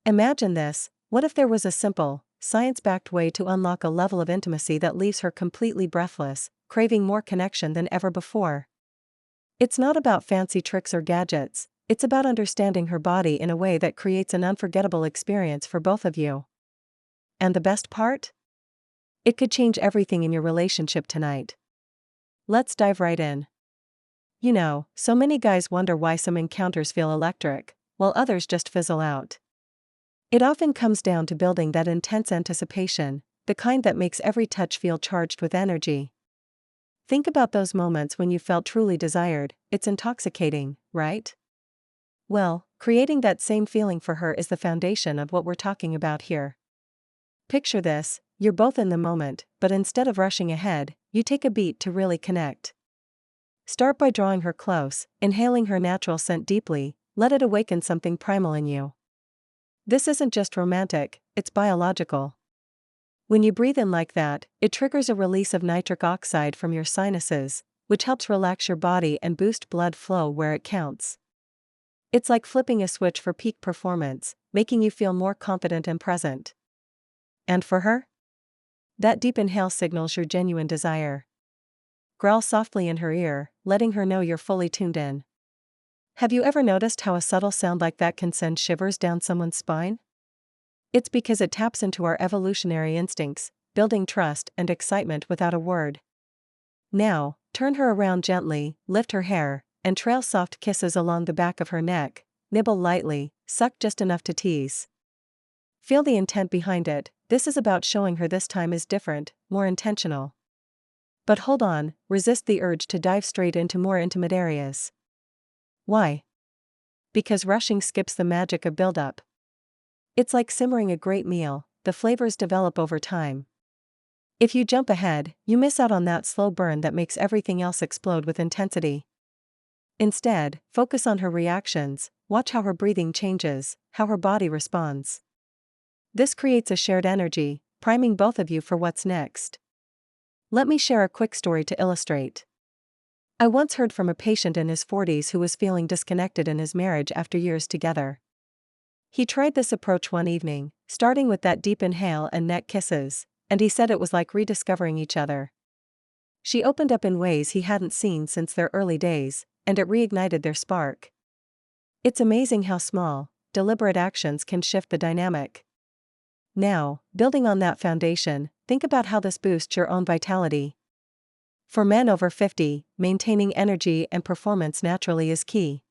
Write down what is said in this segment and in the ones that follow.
Imagine this: what if there was a simple, science-backed way to unlock a level of intimacy that leaves her completely breathless, craving more connection than ever before? It's not about fancy tricks or gadgets, it's about understanding her body in a way that creates an unforgettable experience for both of you. And the best part? It could change everything in your relationship tonight. Let's dive right in. You know, so many guys wonder why some encounters feel electric, while others just fizzle out. It often comes down to building that intense anticipation, the kind that makes every touch feel charged with energy. Think about those moments when you felt truly desired. It's intoxicating, right? Well, creating that same feeling for her is the foundation of what we're talking about here. Picture this: you're both in the moment, but instead of rushing ahead, you take a beat to really connect. Start by drawing her close, inhaling her natural scent deeply, let it awaken something primal in you. This isn't just romantic, it's biological. When you breathe in like that, it triggers a release of nitric oxide from your sinuses, which helps relax your body and boost blood flow where it counts. It's like flipping a switch for peak performance, making you feel more confident and present. And for her? That deep inhale signals your genuine desire. Growl softly in her ear, letting her know you're fully tuned in. Have you ever noticed how a subtle sound like that can send shivers down someone's spine? It's because it taps into our evolutionary instincts, building trust and excitement without a word. Now, turn her around gently, lift her hair, and trail soft kisses along the back of her neck. Nibble lightly, suck just enough to tease. Feel the intent behind it. This is about showing her this time is different, more intentional. But hold on, resist the urge to dive straight into more intimate areas. Why? Because rushing skips the magic of build-up. It's like simmering a great meal, the flavors develop over time. If you jump ahead, you miss out on that slow burn that makes everything else explode with intensity. Instead, focus on her reactions, watch how her breathing changes, how her body responds. This creates a shared energy, priming both of you for what's next. Let me share a quick story to illustrate. I once heard from a patient in his 40s who was feeling disconnected in his marriage after years together. He tried this approach one evening, starting with that deep inhale and neck kisses, and he said it was like rediscovering each other. She opened up in ways he hadn't seen since their early days, and it reignited their spark. It's amazing how small, deliberate actions can shift the dynamic. Now, building on that foundation, think about how this boosts your own vitality. For men over 50, maintaining energy and performance naturally is key.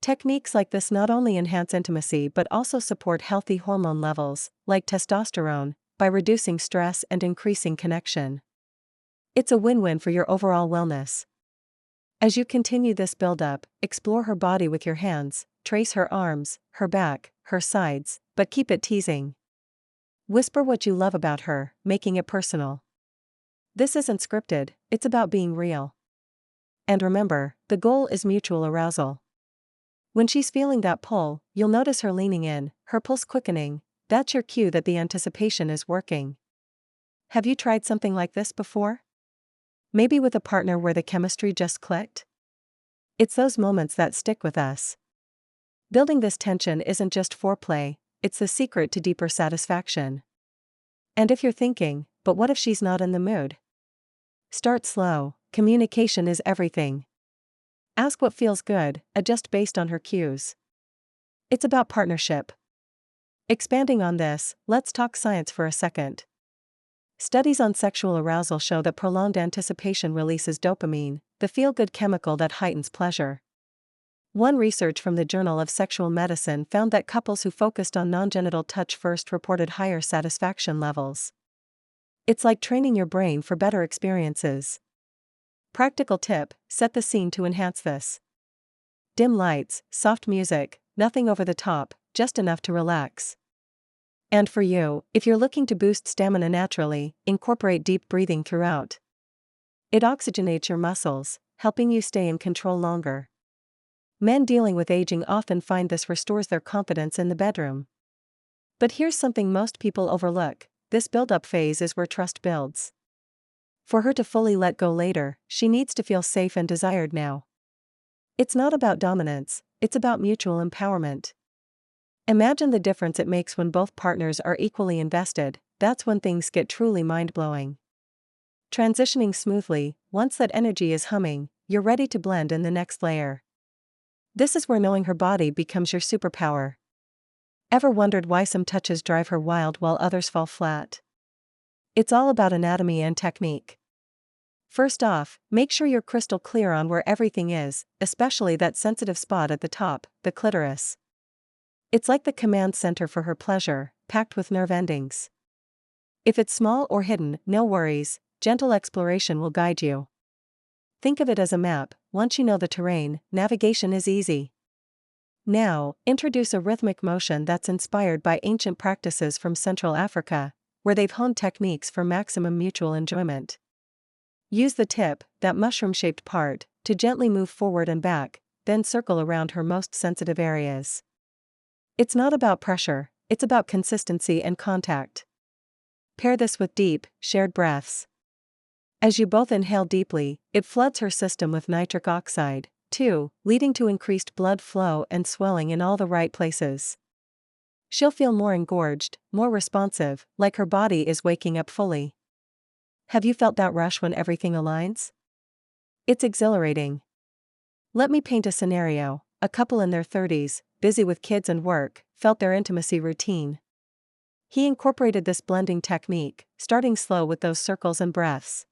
Techniques like this not only enhance intimacy but also support healthy hormone levels, like testosterone, by reducing stress and increasing connection. It's a win-win for your overall wellness. As you continue this build-up, explore her body with your hands, trace her arms, her back, her sides, but keep it teasing. Whisper what you love about her, making it personal. This isn't scripted, it's about being real. And remember, the goal is mutual arousal. When she's feeling that pull, you'll notice her leaning in, her pulse quickening. That's your cue that the anticipation is working. Have you tried something like this before? Maybe with a partner where the chemistry just clicked? It's those moments that stick with us. Building this tension isn't just foreplay, it's the secret to deeper satisfaction. And if you're thinking, but what if she's not in the mood? Start slow. Communication is everything. Ask what feels good, adjust based on her cues. It's about partnership. Expanding on this, let's talk science for a second. Studies on sexual arousal show that prolonged anticipation releases dopamine, the feel-good chemical that heightens pleasure. One research from the Journal of Sexual Medicine found that couples who focused on non-genital touch first reported higher satisfaction levels. It's like training your brain for better experiences. Practical tip: set the scene to enhance this. Dim lights, soft music, nothing over the top, just enough to relax. And for you, if you're looking to boost stamina naturally, incorporate deep breathing throughout. It oxygenates your muscles, helping you stay in control longer. Men dealing with aging often find this restores their confidence in the bedroom. But here's something most people overlook: this build-up phase is where trust builds. For her to fully let go later, she needs to feel safe and desired now. It's not about dominance, it's about mutual empowerment. Imagine the difference it makes when both partners are equally invested. That's when things get truly mind-blowing. Transitioning smoothly, once that energy is humming, you're ready to blend in the next layer. This is where knowing her body becomes your superpower. Ever wondered why some touches drive her wild while others fall flat? It's all about anatomy and technique. First off, make sure you're crystal clear on where everything is, especially that sensitive spot at the top, the clitoris. It's like the command center for her pleasure, packed with nerve endings. If it's small or hidden, no worries, gentle exploration will guide you. Think of it as a map. Once you know the terrain, navigation is easy. Now, introduce a rhythmic motion that's inspired by ancient practices from Central Africa, where they've honed techniques for maximum mutual enjoyment. Use the tip, that mushroom-shaped part, to gently move forward and back, then circle around her most sensitive areas. It's not about pressure, it's about consistency and contact. Pair this with deep, shared breaths. As you both inhale deeply, it floods her system with nitric oxide, too, leading to increased blood flow and swelling in all the right places. She'll feel more engorged, more responsive, like her body is waking up fully. Have you felt that rush when everything aligns? It's exhilarating. Let me paint a scenario. A couple in their 30s, busy with kids and work, felt their intimacy routine. He incorporated this blending technique, starting slow with those circles and breaths.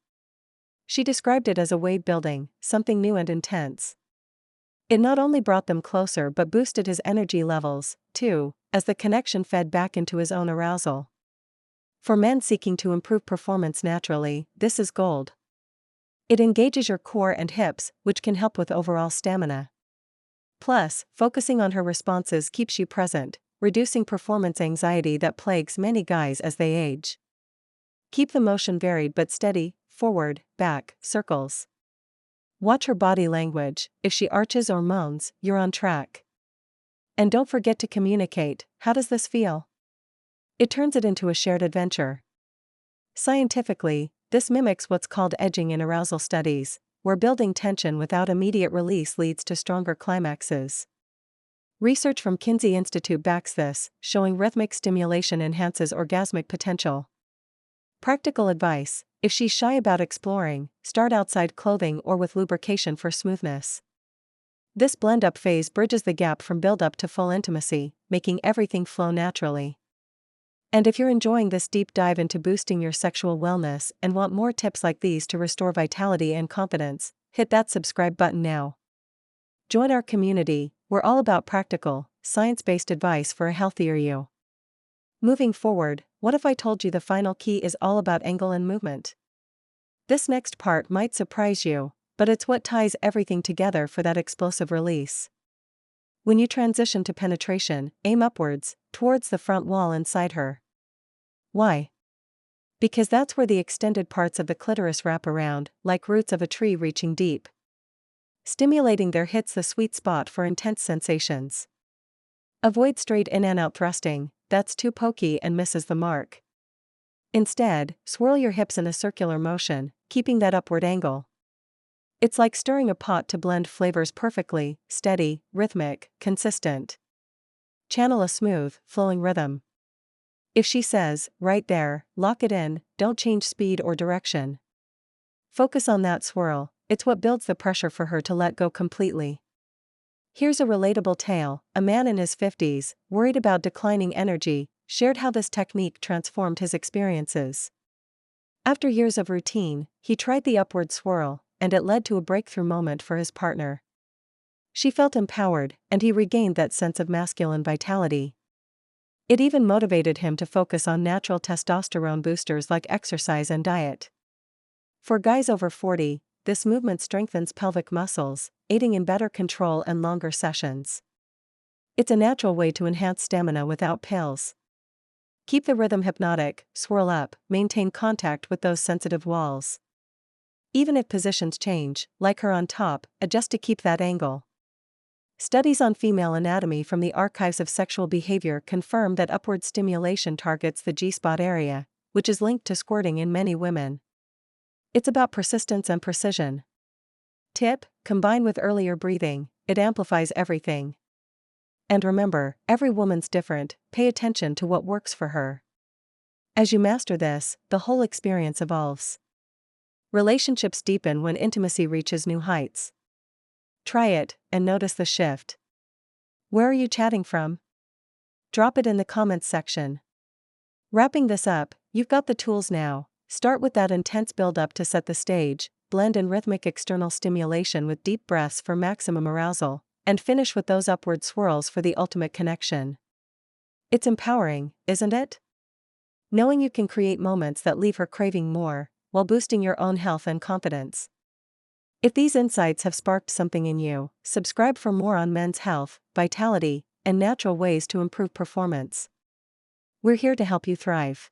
She described it as a wave building, something new and intense. It not only brought them closer but boosted his energy levels, too, as the connection fed back into his own arousal. For men seeking to improve performance naturally, this is gold. It engages your core and hips, which can help with overall stamina. Plus, focusing on her responses keeps you present, reducing performance anxiety that plagues many guys as they age. Keep the motion varied but steady, forward, back, circles. Watch her body language. If she arches or moans, you're on track. And don't forget to communicate. How does this feel? It turns it into a shared adventure. Scientifically, this mimics what's called edging in arousal studies, where building tension without immediate release leads to stronger climaxes. Research from Kinsey Institute backs this, showing rhythmic stimulation enhances orgasmic potential. Practical advice: if she's shy about exploring, start outside clothing or with lubrication for smoothness. This blend-up phase bridges the gap from build-up to full intimacy, making everything flow naturally. And if you're enjoying this deep dive into boosting your sexual wellness and want more tips like these to restore vitality and confidence, hit that subscribe button now. Join our community. We're all about practical, science-based advice for a healthier you. Moving forward, what if I told you the final key is all about angle and movement? This next part might surprise you, but it's what ties everything together for that explosive release. When you transition to penetration, aim upwards, towards the front wall inside her. Why? Because that's where the extended parts of the clitoris wrap around, like roots of a tree reaching deep. Stimulating there hits the sweet spot for intense sensations. Avoid straight in and out thrusting, that's too pokey and misses the mark. Instead, swirl your hips in a circular motion, keeping that upward angle. It's like stirring a pot to blend flavors perfectly, steady, rhythmic, consistent. Channel a smooth, flowing rhythm. If she says, right there, lock it in, don't change speed or direction. Focus on that swirl, it's what builds the pressure for her to let go completely. Here's a relatable tale. A man in his 50s, worried about declining energy, shared how this technique transformed his experiences. After years of routine, he tried the upward swirl, and it led to a breakthrough moment for his partner. She felt empowered, and he regained that sense of masculine vitality. It even motivated him to focus on natural testosterone boosters like exercise and diet. For guys over 40, this movement strengthens pelvic muscles, aiding in better control and longer sessions. It's a natural way to enhance stamina without pills. Keep the rhythm hypnotic, swirl up, maintain contact with those sensitive walls. Even if positions change, like her on top, adjust to keep that angle. Studies on female anatomy from the archives of sexual behavior confirm that upward stimulation targets the G-spot area, which is linked to squirting in many women. It's about persistence and precision. Tip: combine with earlier breathing, it amplifies everything. And remember, every woman's different, pay attention to what works for her. As you master this, the whole experience evolves. Relationships deepen when intimacy reaches new heights. Try it, and notice the shift. Where are you chatting from? Drop it in the comments section. Wrapping this up, you've got the tools now. Start with that intense build-up to set the stage, blend in rhythmic external stimulation with deep breaths for maximum arousal, and finish with those upward swirls for the ultimate connection. It's empowering, isn't it? Knowing you can create moments that leave her craving more, while boosting your own health and confidence. If these insights have sparked something in you, subscribe for more on men's health, vitality, and natural ways to improve performance. We're here to help you thrive.